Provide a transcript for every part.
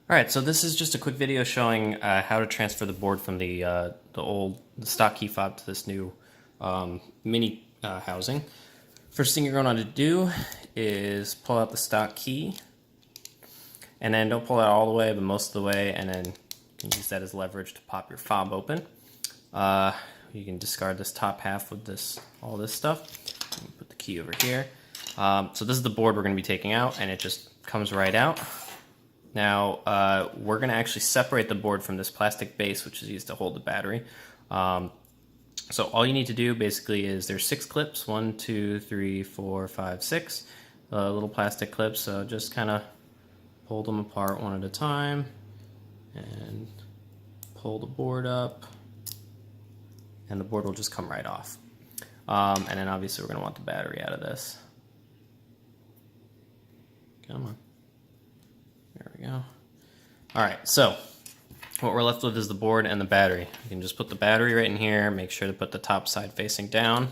Alright, so this is just a quick video showing how to transfer the board from the stock key fob to this new mini housing. First thing you're going to want to do is pull out the stock key, and then don't pull it all the way, but most of the way, and then you can use that as leverage to pop your fob open. You can discard this top half with all this stuff. Put the key over here. So this is the board we're going to be taking out, and it just comes right out. Now, we're going to actually separate the board from this plastic base, which is used to hold the battery. So all you need to do basically is there's 6 clips, 1, 2, 3, 4, 5, 6 little plastic clips. So just kind of pull them apart one at a time and pull the board up, and the board will just come right off. And then obviously we're going to want the battery out of this. Come on. There we go. Alright, so what we're left with is the board and the battery. You can just put the battery right in here, make sure to put the top side facing down.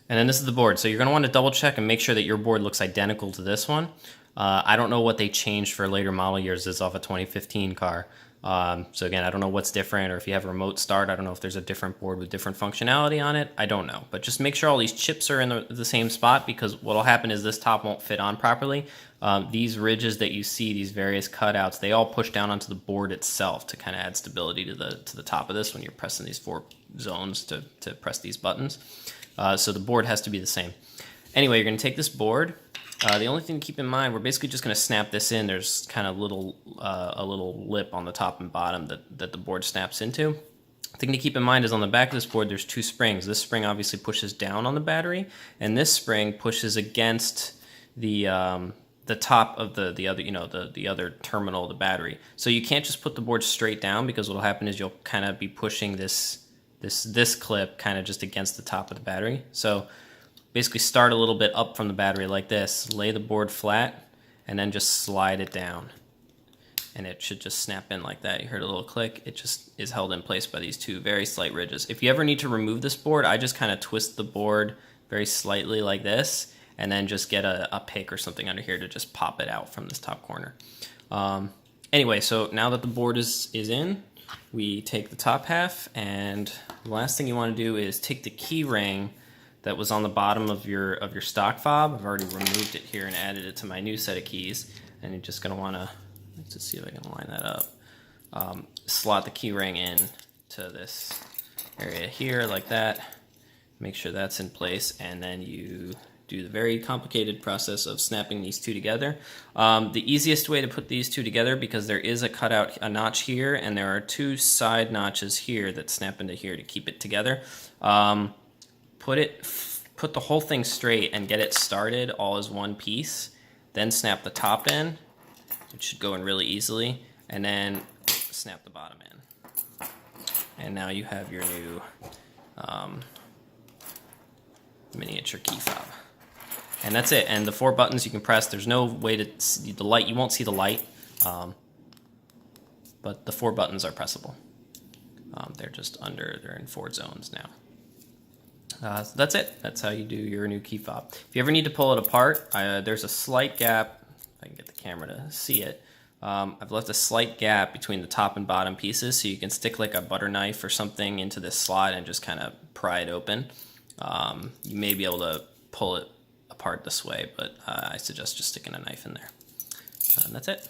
And then this is the board. So you're going to want to double check and make sure that your board looks identical to this one. I don't know what they changed for later model years. This is off a 2015 car. So again, I don't know what's different, or if you have a remote start, I don't know if there's a different board with different functionality on it. I don't know. But just make sure all these chips are in the same spot, because what will happen is this top won't fit on properly. These ridges that you see, these various cutouts, they all push down onto the board itself to kind of add stability to the top of this when you're pressing these 4 zones to press these buttons. So the board has to be the same. Anyway, you're going to take this board. The only thing to keep in mind, we're basically just going to snap this in. There's kind of a little lip on the top and bottom that the board snaps into. The thing to keep in mind is on the back of this board, there's 2 springs. This spring obviously pushes down on the battery, and this spring pushes against the top of the other, the other terminal of the battery. So you can't just put the board straight down, because what will happen is you'll kind of be pushing this clip kind of just against the top of the battery. So basically start a little bit up from the battery like this, lay the board flat, and then just slide it down. And it should just snap in like that. You heard a little click. It just is held in place by these 2 very slight ridges. If you ever need to remove this board, I just kind of twist the board very slightly like this, and then just get a pick or something under here to just pop it out from this top corner. Anyway, so now that the board is in, we take the top half, and the last thing you want to do is take the key ring that was on the bottom of your stock fob. I've already removed it here and added it to my new set of keys, and you're just going to want to, let's just see if I can line that up, slot the key ring in to this area here like that, make sure that's in place, and then you do the very complicated process of snapping these 2 together. The easiest way to put these 2 together, because there is a notch here, and there are 2 side notches here that snap into here to keep it together. Put the whole thing straight and get it started all as one piece. Then snap the top in. It should go in really easily, and then snap the bottom in. And now you have your new miniature key fob. And that's it. And the 4 buttons you can press. There's no way to see the light. You won't see the light, but the 4 buttons are pressable. They're in 4 zones now. So that's it. That's how you do your new key fob. If you ever need to pull it apart, there's a slight gap. If I can get the camera to see it. I've left a slight gap between the top and bottom pieces, so you can stick like a butter knife or something into this slot and just kind of pry it open. You may be able to pull it apart this way, but I suggest just sticking a knife in there. And that's it.